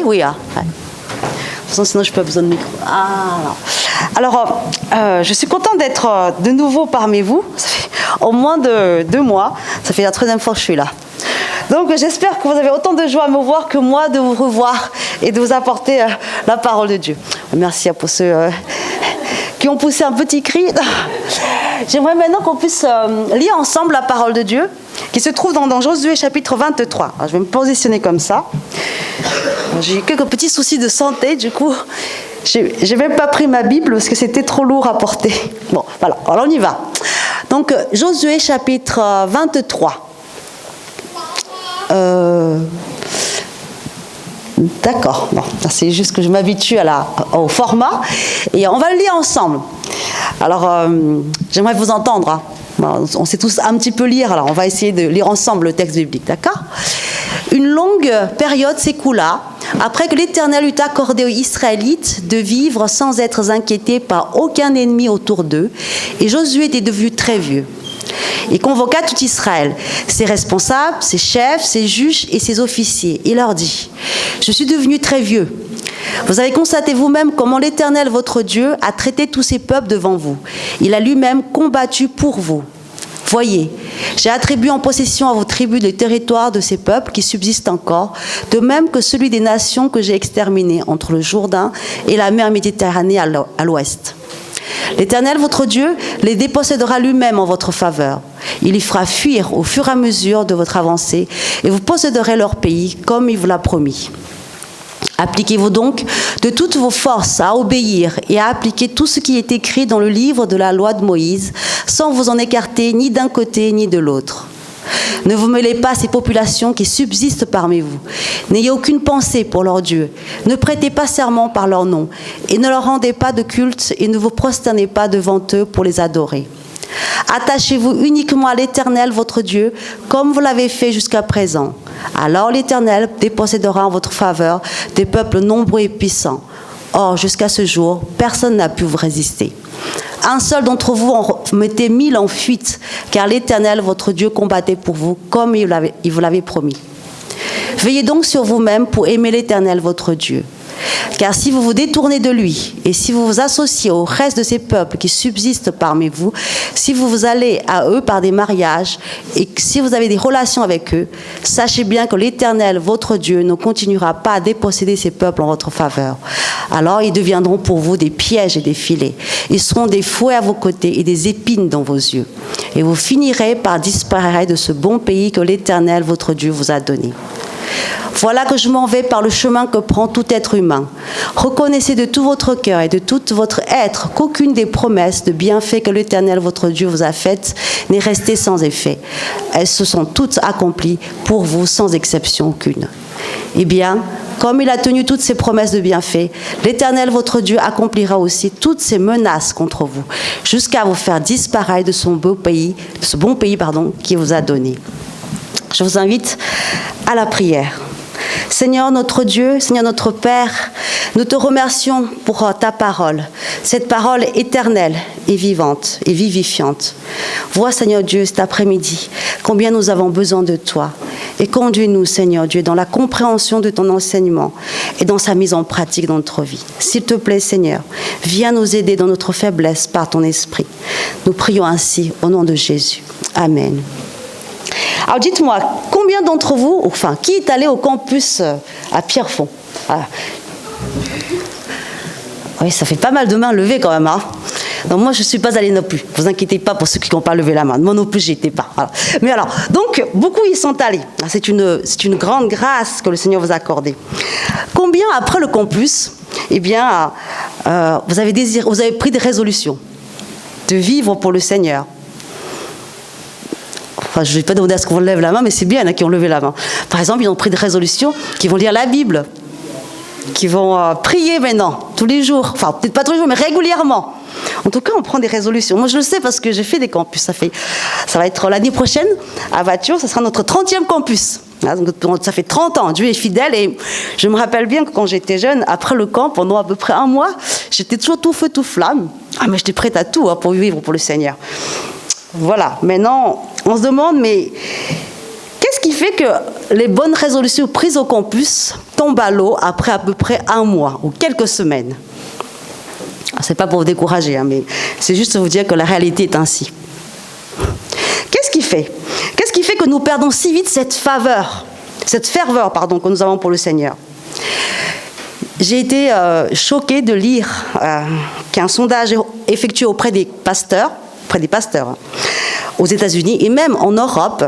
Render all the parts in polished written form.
Oui, hein. Ouais. De toute façon, sinon je n'ai pas besoin de micro. Ah, non. Alors, je suis contente d'être de nouveau parmi vous. Ça fait au moins 2 mois. Ça fait la 3e fois que je suis là. Donc, j'espère que vous avez autant de joie à me voir que moi de vous revoir et de vous apporter la parole de Dieu. Merci pour ceux qui ont poussé un petit cri. J'aimerais maintenant qu'on puisse lire ensemble la parole de Dieu qui se trouve dans Josué chapitre 23. Alors, je vais me positionner comme ça. J'ai eu quelques petits soucis de santé, du coup, j'ai même pas pris ma Bible parce que c'était trop lourd à porter. Bon, voilà, alors on y va. Donc, Josué chapitre 23. D'accord, bon, c'est juste que je m'habitue au format et on va le lire ensemble. Alors, j'aimerais vous entendre. Hein. On sait tous un petit peu lire, alors on va essayer de lire ensemble le texte biblique, d'accord ? Une longue période s'écoula après que l'Éternel eut accordé aux Israélites de vivre sans être inquiétés par aucun ennemi autour d'eux, et Josué était devenu très vieux. Il convoqua tout Israël, ses responsables, ses chefs, ses juges et ses officiers. Il leur dit : « Je suis devenu très vieux. Vous avez constaté vous-même comment l'Éternel, votre Dieu, a traité tous ces peuples devant vous. Il a lui-même combattu pour vous. Voyez, j'ai attribué en possession à vos tribus le territoire de ces peuples qui subsistent encore, de même que celui des nations que j'ai exterminées entre le Jourdain et la mer Méditerranée à l'ouest. L'Éternel, votre Dieu, les dépossédera lui-même en votre faveur. Il y fera fuir au fur et à mesure de votre avancée, et vous posséderez leur pays comme il vous l'a promis. Appliquez-vous donc de toutes vos forces à obéir et à appliquer tout ce qui est écrit dans le livre de la loi de Moïse, sans vous en écarter ni d'un côté ni de l'autre. Ne vous mêlez pas à ces populations qui subsistent parmi vous. N'ayez aucune pensée pour leur Dieu. Ne prêtez pas serment par leur nom. Et ne leur rendez pas de culte et ne vous prosternez pas devant eux pour les adorer. Attachez-vous uniquement à l'Éternel, votre Dieu, comme vous l'avez fait jusqu'à présent. Alors l'Éternel dépossédera en votre faveur des peuples nombreux et puissants. Or, jusqu'à ce jour, personne n'a pu vous résister. Un seul d'entre vous en mettait 1000 en fuite, car l'Éternel, votre Dieu, combattait pour vous, comme il vous l'avait promis. Veillez donc sur vous-même pour aimer l'Éternel, votre Dieu. Car si vous vous détournez de lui, et si vous vous associez au reste de ces peuples qui subsistent parmi vous, si vous vous allez à eux par des mariages, et si vous avez des relations avec eux, sachez bien que l'Éternel, votre Dieu, ne continuera pas à déposséder ces peuples en votre faveur. Alors ils deviendront pour vous des pièges et des filets. Ils seront des fouets à vos côtés et des épines dans vos yeux. Et vous finirez par disparaître de ce bon pays que l'Éternel, votre Dieu, vous a donné. Voilà que je m'en vais par le chemin que prend tout être humain. Reconnaissez de tout votre cœur et de tout votre être qu'aucune des promesses de bienfaits que l'Éternel, votre Dieu, vous a faites n'est restée sans effet. Elles se sont toutes accomplies pour vous sans exception aucune. Eh bien, comme il a tenu toutes ses promesses de bienfaits, l'Éternel, votre Dieu, accomplira aussi toutes ses menaces contre vous, jusqu'à vous faire disparaître de ce bon pays qu'il vous a donné. Je vous invite à la prière. Seigneur notre Dieu, Seigneur notre Père, nous te remercions pour ta parole, cette parole éternelle et vivante et vivifiante. Vois, Seigneur Dieu, cet après-midi, combien nous avons besoin de toi. Et conduis-nous, Seigneur Dieu, dans la compréhension de ton enseignement et dans sa mise en pratique dans notre vie. S'il te plaît, Seigneur, viens nous aider dans notre faiblesse par ton esprit. Nous prions ainsi au nom de Jésus. Amen. Alors dites-moi, combien d'entre vous, enfin, qui est allé au campus à Pierrefonds ? Voilà. Oui, ça fait pas mal de mains levées quand même. Hein. Donc moi, je ne suis pas allée non plus. Ne vous inquiétez pas pour ceux qui n'ont pas levé la main. Moi non plus, j'y étais pas. Voilà. Mais alors, donc, beaucoup y sont allés. C'est une grande grâce que le Seigneur vous a accordée. Combien, après le campus, eh bien, vous avez pris des résolutions de vivre pour le Seigneur ? Enfin, je ne vais pas demander à ce qu'on lève la main, mais c'est bien, il y en a qui ont levé la main. Par exemple, ils ont pris des résolutions qui vont lire la Bible, qui vont prier maintenant, tous les jours. Enfin, peut-être pas tous les jours, mais régulièrement. En tout cas, on prend des résolutions. Moi, je le sais parce que j'ai fait des campus. Ça va être l'année prochaine, à Vatio, ça sera notre 30e campus. Ça fait 30 ans, Dieu est fidèle. Et je me rappelle bien que quand j'étais jeune, après le camp, pendant à peu près 1 mois, j'étais toujours tout feu, tout flamme. Ah, mais j'étais prête à tout pour vivre pour le Seigneur. Voilà, maintenant, on se demande, mais qu'est-ce qui fait que les bonnes résolutions prises au campus tombent à l'eau après à peu près 1 mois ou quelques semaines. C'est pas pour vous décourager, hein, mais c'est juste vous dire que la réalité est ainsi. Qu'est-ce qui fait que nous perdons si vite cette ferveur que nous avons pour le Seigneur? J'ai été choquée de lire qu'un sondage effectué auprès des pasteurs aux États-Unis et même en Europe,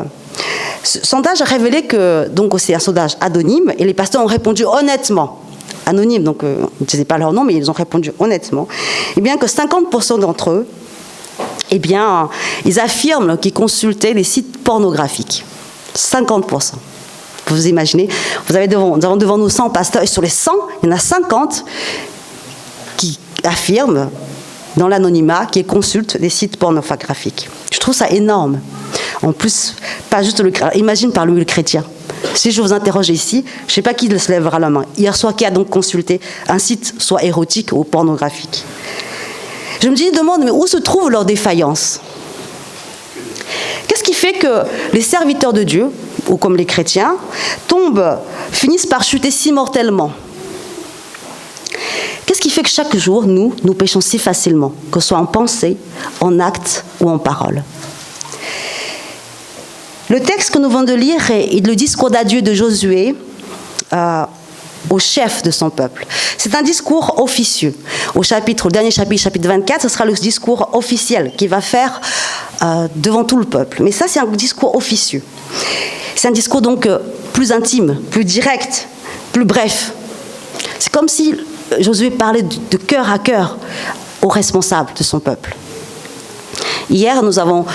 ce sondage a révélé que, donc c'est un sondage anonyme, et les pasteurs ont répondu honnêtement, anonyme, donc on ne disait pas leur nom, mais ils ont répondu honnêtement, et bien que 50% d'entre eux, eh bien, ils affirment qu'ils consultaient des sites pornographiques. 50%. Vous imaginez, nous avons devant nous 100 pasteurs, et sur les 100, il y en a 50 qui affirment, dans l'anonymat, qu'ils consultent des sites pornographiques. Je trouve ça énorme. En plus, pas juste imagine parmi le chrétien. Si je vous interroge ici, je ne sais pas qui se lèvera la main. Hier soir, qui a donc consulté un site soit érotique ou pornographique? Je me demande, mais où se trouve leur défaillance? Qu'est-ce qui fait que les serviteurs de Dieu, ou comme les chrétiens, finissent par chuter si mortellement? Qu'est-ce qui fait que chaque jour, nous péchons si facilement, que ce soit en pensée, en acte ou en parole? Le texte que nous venons de lire est le discours d'adieu de Josué au chef de son peuple. C'est un discours officieux. Au dernier chapitre, chapitre 24, ce sera le discours officiel qu'il va faire devant tout le peuple. Mais ça, c'est un discours officieux. C'est un discours donc plus intime, plus direct, plus bref. C'est comme si Josué parlait de cœur à cœur aux responsables de son peuple. Hier, nous avons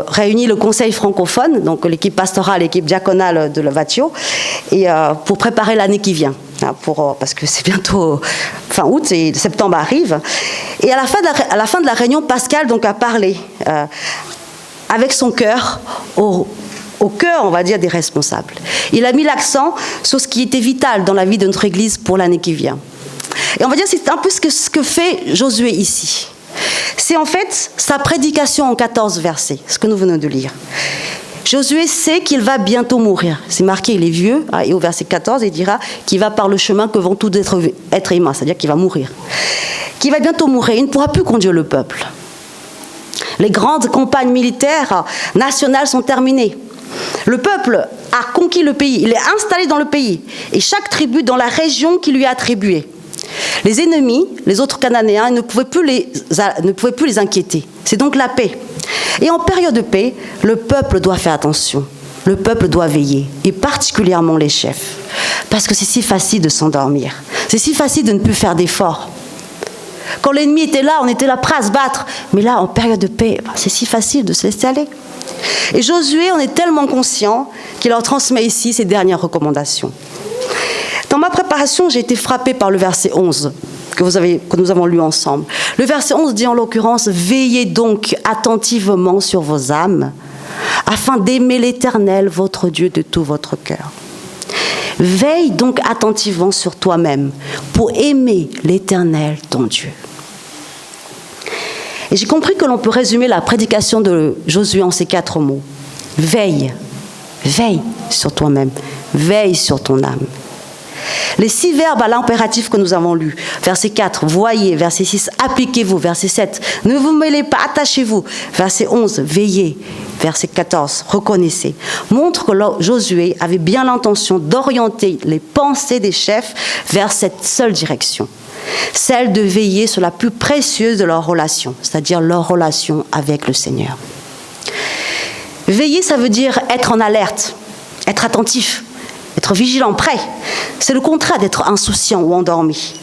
réuni le conseil francophone, donc l'équipe pastorale, l'équipe diaconale de Lovatio, et pour préparer l'année qui vient, parce que c'est bientôt fin août et septembre arrive. Et à la fin de la réunion, Pascal donc a parlé avec son cœur au cœur, on va dire, des responsables. Il a mis l'accent sur ce qui était vital dans la vie de notre Église pour l'année qui vient. Et on va dire c'est un peu ce que fait Josué ici. C'est en fait sa prédication en 14 versets, ce que nous venons de lire. Josué sait qu'il va bientôt mourir. C'est marqué, il est vieux, et au verset 14, il dira qu'il va par le chemin que vont tous être humains, c'est-à-dire qu'il va mourir. Qu'il va bientôt mourir, il ne pourra plus conduire le peuple. Les grandes campagnes militaires nationales sont terminées. Le peuple a conquis le pays, il est installé dans le pays, et chaque tribu dans la région qui lui est attribuée. Les ennemis, les autres Cananéens, ne pouvaient plus les inquiéter. C'est donc la paix. Et en période de paix, le peuple doit faire attention. Le peuple doit veiller, et particulièrement les chefs. Parce que c'est si facile de s'endormir. C'est si facile de ne plus faire d'efforts. Quand l'ennemi était là, on était là prêt à se battre. Mais là, en période de paix, c'est si facile de se laisser aller. Et Josué en est tellement conscient qu'il leur transmet ici ses dernières recommandations. Dans ma préparation, j'ai été frappée par le verset 11 que nous avons lu ensemble. Le verset 11 dit en l'occurrence « Veillez donc attentivement sur vos âmes, afin d'aimer l'Éternel, votre Dieu, de tout votre cœur. » Veille donc attentivement sur toi-même pour aimer l'Éternel, ton Dieu. Et j'ai compris que l'on peut résumer la prédication de Josué en ces 4 mots. Veille, veille sur toi-même, veille sur ton âme. Les 6 verbes à l'impératif que nous avons lus, verset 4, voyez, verset 6, appliquez-vous, verset 7, ne vous mêlez pas, attachez-vous, verset 11, veillez, verset 14, reconnaissez, montre que Josué avait bien l'intention d'orienter les pensées des chefs vers cette seule direction, celle de veiller sur la plus précieuse de leurs relations, c'est-à-dire leur relation avec le Seigneur. Veiller, ça veut dire être en alerte, être attentif, être vigilant, prêt. C'est le contraire d'être insouciant ou endormi.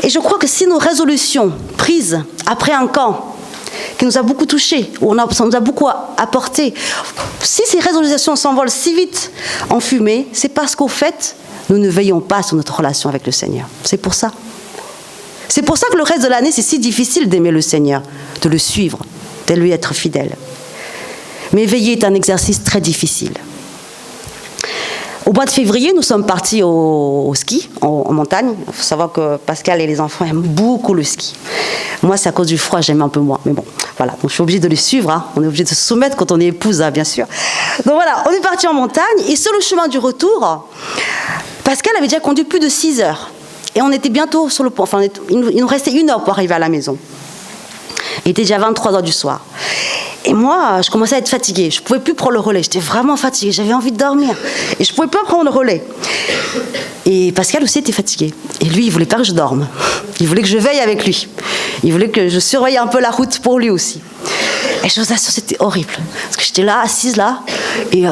Et je crois que si nos résolutions prises après un camp qui nous a beaucoup touchés, où ça nous a beaucoup apporté, si ces résolutions s'envolent si vite en fumée, c'est parce qu'au fait, nous ne veillons pas sur notre relation avec le Seigneur. C'est pour ça. C'est pour ça que le reste de l'année, c'est si difficile d'aimer le Seigneur, de le suivre, de lui être fidèle. Mais veiller est un exercice très difficile. Au mois de février, nous sommes partis au ski, en montagne. Il faut savoir que Pascal et les enfants aiment beaucoup le ski. Moi, c'est à cause du froid, j'aime un peu moins. Mais bon, voilà. Donc, je suis obligée de les suivre. Hein. On est obligé de se soumettre quand on est épouse, hein, bien sûr. Donc voilà, on est partis en montagne. Et sur le chemin du retour, Pascal avait déjà conduit plus de 6 heures. Et on était bientôt sur le pont. Enfin, il nous restait 1 heure pour arriver à la maison. Il était déjà 23 heures du soir. Et moi, je commençais à être fatiguée. Je ne pouvais plus prendre le relais. J'étais vraiment fatiguée. J'avais envie de dormir. Et je ne pouvais pas prendre le relais. Et Pascal aussi était fatigué. Et lui, il ne voulait pas que je dorme. Il voulait que je veille avec lui. Il voulait que je surveille un peu la route pour lui aussi. Et je vous assure, c'était horrible. Parce que j'étais là, assise là. Et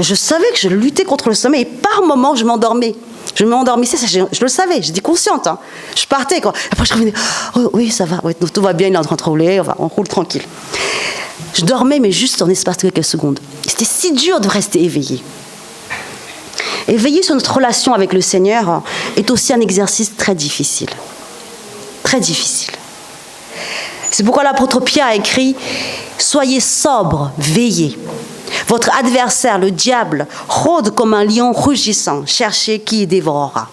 je savais que je luttais contre le sommeil. Et par moments, je m'endormais. Je m'endormissais, je le savais, j'étais consciente. Hein. Je partais. Quoi. Après, je revenais. Oh, oui, ça va. Oui, tout va bien, il est en train de rouler. On roule tranquille. Je dormais, mais juste en espace de quelques secondes. C'était si dur de rester éveillé. Éveiller sur notre relation avec le Seigneur est aussi un exercice très difficile. Très difficile. C'est pourquoi l'apôtre Pierre a écrit « Soyez sobres, veillez. Votre adversaire, le diable, rôde comme un lion rugissant. Cherchez qui il dévorera. »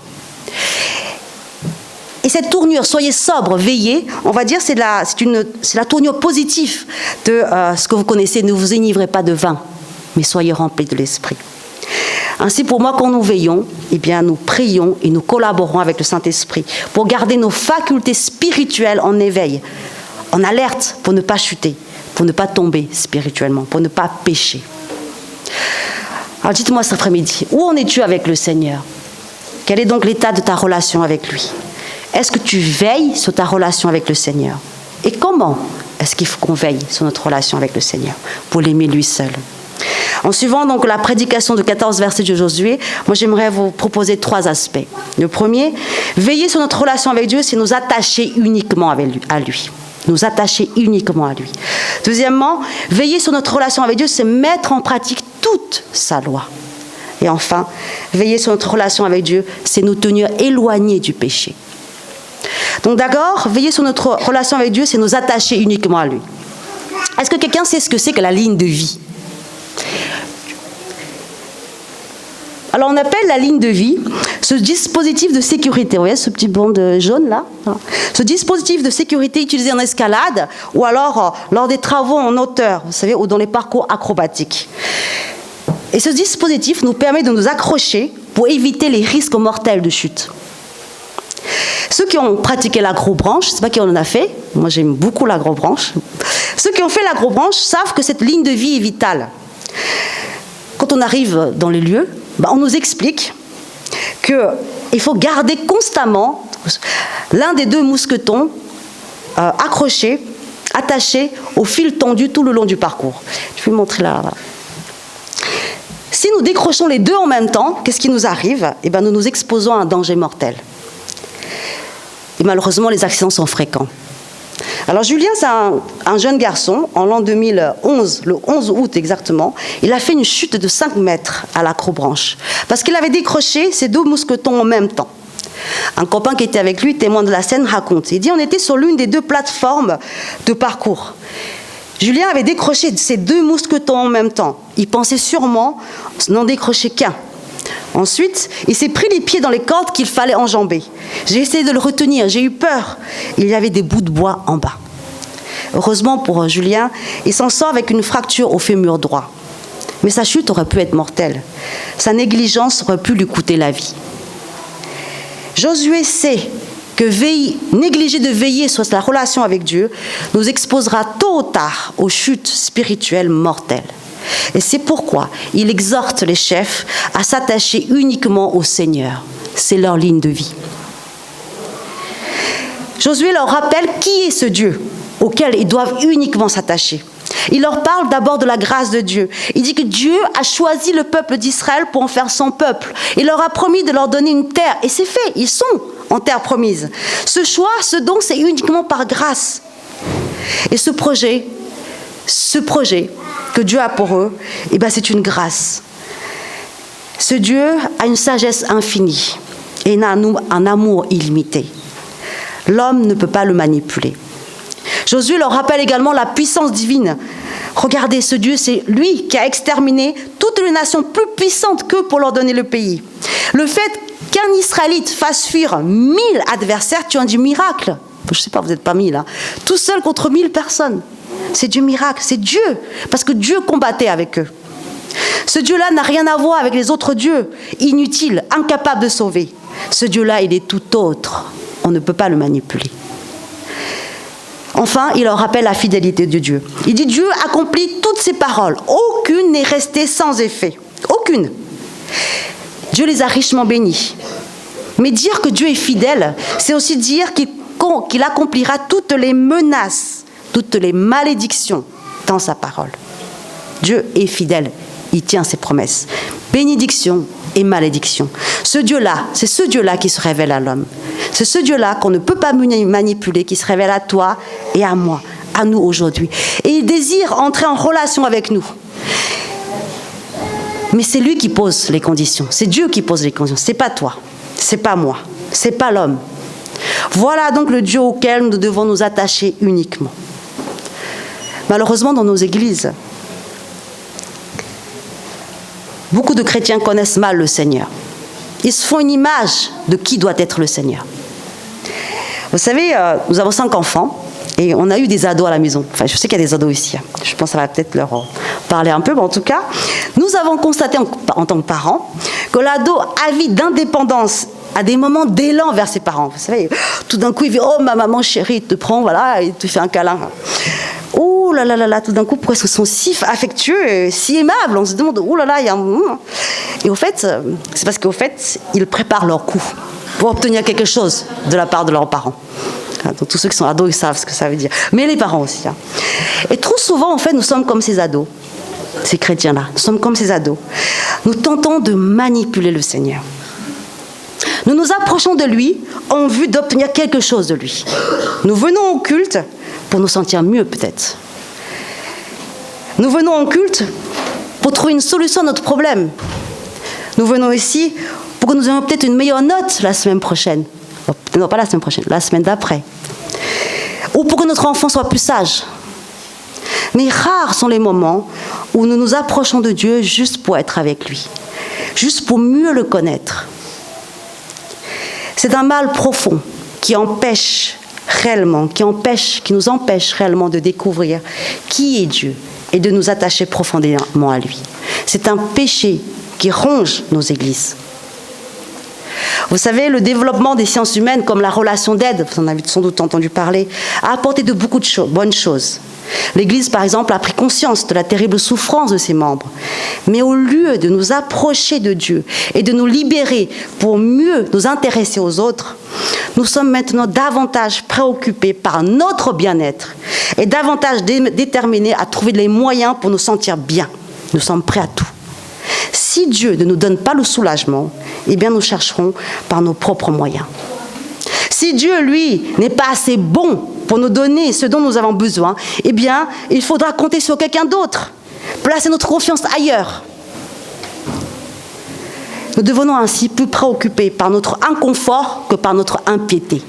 Et cette tournure, soyez sobre, veillez, on va dire, c'est la tournure positive de ce que vous connaissez. Ne vous enivrez pas de vin, mais soyez remplis de l'esprit. Ainsi, pour moi, quand nous veillons, eh bien, nous prions et nous collaborons avec le Saint-Esprit pour garder nos facultés spirituelles en éveil, en alerte pour ne pas chuter, pour ne pas tomber spirituellement, pour ne pas pécher. Alors dites-moi cet après-midi, où en es-tu avec le Seigneur? Quel est donc l'état de ta relation avec lui? Est-ce que tu veilles sur ta relation avec le Seigneur? Et comment est-ce qu'il faut qu'on veille sur notre relation avec le Seigneur pour l'aimer lui seul? En suivant donc la prédication de 14 versets de Josué, moi j'aimerais vous proposer 3 aspects. Le premier, veiller sur notre relation avec Dieu, c'est nous attacher uniquement à lui. Nous attacher uniquement à lui. Deuxièmement, veiller sur notre relation avec Dieu, c'est mettre en pratique toute sa loi. Et enfin, veiller sur notre relation avec Dieu, c'est nous tenir éloignés du péché. Donc d'abord, veiller sur notre relation avec Dieu, c'est nous attacher uniquement à lui. Est-ce que quelqu'un sait ce que c'est que la ligne de vie? Alors on appelle la ligne de vie ce dispositif de sécurité. Vous voyez ce petit bande jaune là? Ce dispositif de sécurité utilisé en escalade ou alors lors des travaux en hauteur, vous savez, ou dans les parcours acrobatiques. Et ce dispositif nous permet de nous accrocher pour éviter les risques mortels de chute. Ceux qui ont pratiqué l'agrobranche, je ne sais pas qui en a fait, moi j'aime beaucoup l'agrobranche. Ceux qui ont fait l'agrobranche savent que cette ligne de vie est vitale. Quand on arrive dans les lieux, on nous explique qu'il faut garder constamment l'un des 2 mousquetons accroché, attaché au fil tendu tout le long du parcours. Je vais vous montrer là. Voilà. Si nous décrochons les 2 en même temps, qu'est-ce qui nous arrive? Nous nous exposons à un danger mortel. Et malheureusement, les accidents sont fréquents. Alors Julien, c'est un jeune garçon, en l'an 2011, le 11 août exactement, il a fait une chute de 5 mètres à l'acrobranche, parce qu'il avait décroché ces 2 mousquetons en même temps. Un copain qui était avec lui, témoin de la scène, raconte. Il dit, on était sur l'une des 2 plateformes de parcours. Julien avait décroché ces 2 mousquetons en même temps. Il pensait sûrement n'en décrocher qu'un. Ensuite, il s'est pris les pieds dans les cordes qu'il fallait enjamber. J'ai essayé de le retenir, j'ai eu peur. Il y avait des bouts de bois en bas. Heureusement pour Julien, il s'en sort avec une fracture au fémur droit. Mais sa chute aurait pu être mortelle. Sa négligence aurait pu lui coûter la vie. Josué sait que négliger de veiller sur sa relation avec Dieu nous exposera tôt ou tard aux chutes spirituelles mortelles. Et c'est pourquoi il exhorte les chefs à s'attacher uniquement au Seigneur. C'est leur ligne de vie. Josué leur rappelle qui est ce Dieu auquel ils doivent uniquement s'attacher. Il leur parle d'abord de la grâce de Dieu. Il dit que Dieu a choisi le peuple d'Israël pour en faire son peuple. Il leur a promis de leur donner une terre. Et c'est fait, ils sont en terre promise. Ce choix, ce don, c'est uniquement par grâce. Et ce projet que Dieu a pour eux, c'est une grâce. Ce Dieu a une sagesse infinie et un amour illimité. L'homme ne peut pas le manipuler. Josué leur rappelle également la puissance divine Regardez, ce Dieu, c'est lui qui a exterminé toutes les nations plus puissantes qu'eux pour leur donner le pays. Le fait qu'un Israélite fasse fuir 1000 adversaires, tu en dis miracle. Je ne sais pas, vous n'êtes pas 1000, hein. Tout seul contre 1000 personnes. C'est du miracle, c'est Dieu. Parce que Dieu combattait avec eux. Ce Dieu-là n'a rien à voir avec les autres dieux, inutiles, incapables de sauver. Ce Dieu-là, il est tout autre. On ne peut pas le manipuler. Enfin, il leur rappelle la fidélité de Dieu. Il dit, Dieu accomplit toutes ses paroles. Aucune n'est restée sans effet. Aucune. Dieu les a richement bénis. Mais dire que Dieu est fidèle, c'est aussi dire qu'il accomplira toutes les menaces, toutes les malédictions dans sa parole. Dieu est fidèle. Il tient ses promesses. Bénédiction et malédiction. Ce Dieu-là, c'est ce Dieu-là qui se révèle à l'homme. C'est ce Dieu-là qu'on ne peut pas manipuler, qui se révèle à toi et à moi, à nous aujourd'hui. Et il désire entrer en relation avec nous. Mais c'est lui qui pose les conditions. C'est Dieu qui pose les conditions. C'est pas toi. C'est pas moi. C'est pas l'homme. Voilà donc le Dieu auquel nous devons nous attacher uniquement. Malheureusement, dans nos églises, beaucoup de chrétiens connaissent mal le Seigneur. Ils se font une image de qui doit être le Seigneur. Vous savez, nous avons 5 enfants et on a eu des ados à la maison. Enfin, je sais qu'il y a des ados ici. Je pense que ça va peut-être leur parler un peu. Mais en tout cas, nous avons constaté en tant que parents que l'ado avide d'indépendance à des moments d'élan vers ses parents. Vous savez, tout d'un coup, il dit « Oh, ma maman chérie, il te prend, voilà, il te fait un câlin. » Oh là là là là, tout d'un coup, pourquoi est-ce qu'ils sont si affectueux, si aimables? On se demande, oh là là, il y a un... Et au fait, c'est parce qu'au fait, ils préparent leur coup pour obtenir quelque chose de la part de leurs parents. Donc tous ceux qui sont ados, ils savent ce que ça veut dire. Mais les parents aussi. Hein. Et trop souvent, en fait, nous sommes comme ces ados, ces chrétiens-là. Nous sommes comme ces ados. Nous tentons de manipuler le Seigneur. Nous nous approchons de lui en vue d'obtenir quelque chose de lui. Nous venons au culte pour nous sentir mieux peut-être. Nous venons au culte pour trouver une solution à notre problème. Nous venons ici pour que nous ayons peut-être une meilleure note la semaine prochaine. Non, pas la semaine prochaine, la semaine d'après. Ou pour que notre enfant soit plus sage. Mais rares sont les moments où nous nous approchons de Dieu juste pour être avec lui, juste pour mieux le connaître. C'est un mal profond qui empêche réellement, qui nous empêche réellement de découvrir qui est Dieu et de nous attacher profondément à lui. C'est un péché qui ronge nos églises. Vous savez, le développement des sciences humaines, comme la relation d'aide, vous en avez sans doute entendu parler, a apporté de beaucoup de bonnes choses. L'Église, par exemple, a pris conscience de la terrible souffrance de ses membres. Mais au lieu de nous approcher de Dieu et de nous libérer pour mieux nous intéresser aux autres, nous sommes maintenant davantage préoccupés par notre bien-être et davantage déterminés à trouver les moyens pour nous sentir bien. Nous sommes prêts à tout. Si Dieu ne nous donne pas le soulagement, eh bien nous chercherons par nos propres moyens. Si Dieu, lui, n'est pas assez bon pour nous donner ce dont nous avons besoin, eh bien, il faudra compter sur quelqu'un d'autre, placer notre confiance ailleurs. Nous devenons ainsi plus préoccupés par notre inconfort que par notre impiété.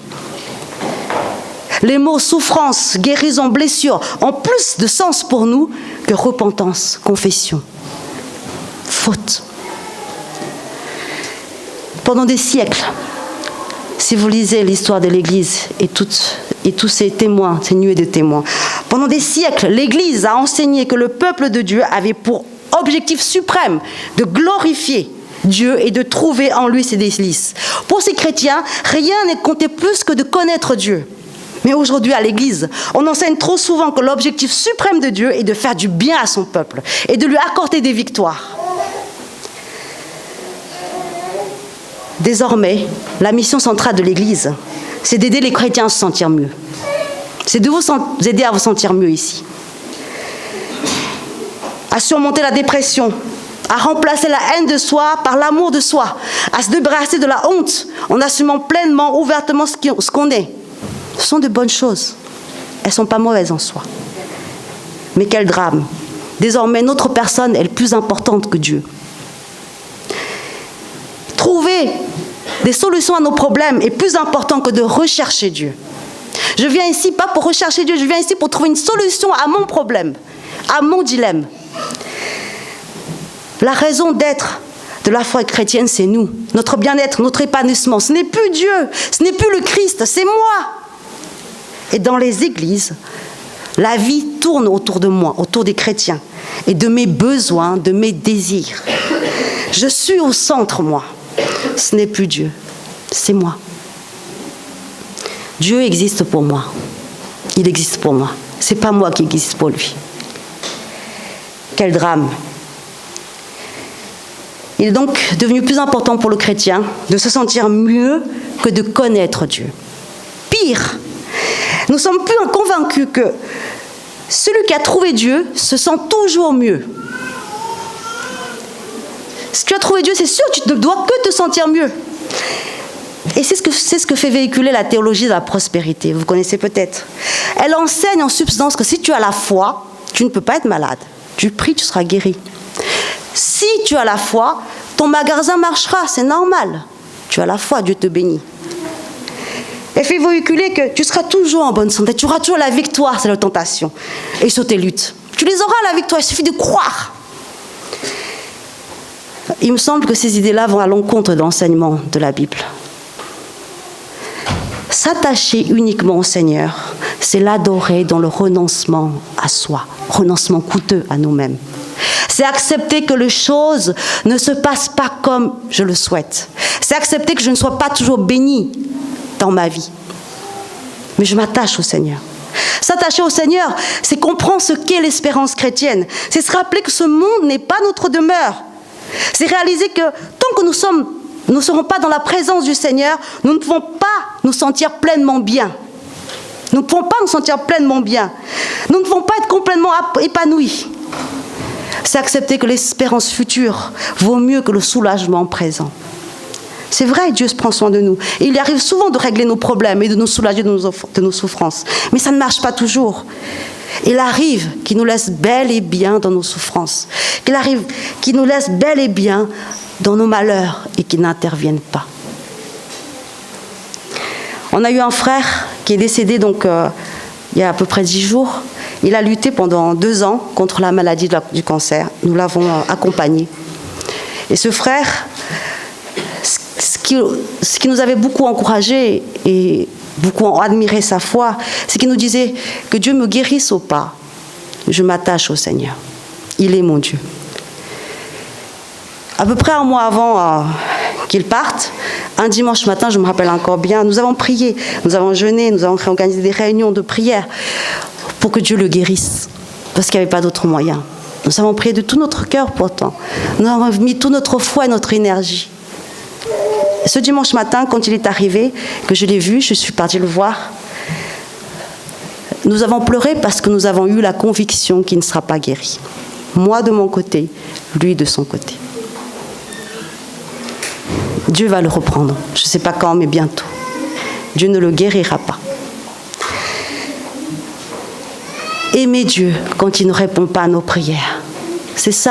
Les mots souffrance, guérison, blessure ont plus de sens pour nous que repentance, confession, faute. Pendant des siècles, si vous lisez l'histoire de l'Église et tous ces témoins, ces nuées de témoins, pendant des siècles, l'Église a enseigné que le peuple de Dieu avait pour objectif suprême de glorifier Dieu et de trouver en lui ses délices. Pour ces chrétiens, rien n'est compté plus que de connaître Dieu. Mais aujourd'hui, à l'Église, on enseigne trop souvent que l'objectif suprême de Dieu est de faire du bien à son peuple et de lui accorder des victoires. Désormais, la mission centrale de l'Église, c'est d'aider les chrétiens à se sentir mieux. C'est de vous aider à vous sentir mieux ici. À surmonter la dépression, à remplacer la haine de soi par l'amour de soi, à se débarrasser de la honte en assumant pleinement, ouvertement ce qu'on est. Ce sont de bonnes choses. Elles ne sont pas mauvaises en soi. Mais quel drame. Désormais, notre personne est plus importante que Dieu. Trouver des solutions à nos problèmes est plus important que de rechercher Dieu. Je viens ici pas pour rechercher Dieu, je viens ici pour trouver une solution à mon problème, à mon dilemme. La raison d'être de la foi chrétienne, c'est nous. Notre bien-être, notre épanouissement. Ce n'est plus Dieu, ce n'est plus le Christ, c'est moi. Et dans les églises, la vie tourne autour de moi, autour des chrétiens, et de mes besoins, de mes désirs. Je suis au centre, moi. Ce n'est plus Dieu, c'est moi. Dieu existe pour moi. Il existe pour moi. Ce n'est pas moi qui existe pour lui. Quel drame. Il est donc devenu plus important pour le chrétien de se sentir mieux que de connaître Dieu. Pire, nous sommes plus convaincus que celui qui a trouvé Dieu se sent toujours mieux. Si tu as trouvé Dieu, c'est sûr que tu ne dois que te sentir mieux. Et c'est ce que fait véhiculer la théologie de la prospérité. Vous connaissez peut-être. Elle enseigne en substance que si tu as la foi, tu ne peux pas être malade. Tu pries, tu seras guéri. Si tu as la foi, ton magasin marchera, c'est normal. Tu as la foi, Dieu te bénit. Elle fait véhiculer que tu seras toujours en bonne santé, tu auras toujours la victoire sur les tentations et sur tes luttes. Tu les auras la victoire, il suffit de croire. Il me semble que ces idées-là vont à l'encontre de l'enseignement de la Bible. S'attacher uniquement au Seigneur, c'est l'adorer dans le renoncement à soi, renoncement coûteux à nous-mêmes. C'est accepter que les choses ne se passent pas comme je le souhaite. C'est accepter que je ne sois pas toujours bénie dans ma vie. Mais je m'attache au Seigneur. S'attacher au Seigneur, c'est comprendre ce qu'est l'espérance chrétienne. C'est se rappeler que ce monde n'est pas notre demeure. C'est réaliser que tant que nous ne serons pas dans la présence du Seigneur, nous ne pouvons pas nous sentir pleinement bien. Nous ne pouvons pas nous sentir pleinement bien. Nous ne pouvons pas être complètement épanouis. C'est accepter que l'espérance future vaut mieux que le soulagement présent. C'est vrai, Dieu prend soin de nous. Et il arrive souvent de régler nos problèmes et de nous soulager de nos souffrances. Mais ça ne marche pas toujours. Il arrive qu'il nous laisse bel et bien dans nos souffrances. Qu'il nous laisse bel et bien dans nos malheurs et qu'il n'intervienne pas. On a eu un frère qui est décédé il y a à peu près 10 jours. Il a lutté pendant 2 ans contre la maladie du cancer. Nous l'avons accompagné. Et ce frère, ce qui nous avait beaucoup encouragé et beaucoup admiré sa foi, c'est qu'il nous disait que Dieu me guérisse ou pas, je m'attache au Seigneur. Il est mon Dieu. À peu près un mois avant qu'il parte, un dimanche matin, je me rappelle encore bien, nous avons prié, nous avons jeûné, nous avons organisé des réunions de prière pour que Dieu le guérisse, parce qu'il n'y avait pas d'autre moyen. Nous avons prié de tout notre cœur pourtant. Nous avons mis toute notre foi et notre énergie. Ce dimanche matin, quand il est arrivé, que je l'ai vu, je suis partie le voir, nous avons pleuré parce que nous avons eu la conviction qu'il ne sera pas guéri. Moi de mon côté, lui de son côté. Dieu va le reprendre. Je ne sais pas quand, mais bientôt. Dieu ne le guérira pas. Aimer Dieu quand il ne répond pas à nos prières. C'est ça.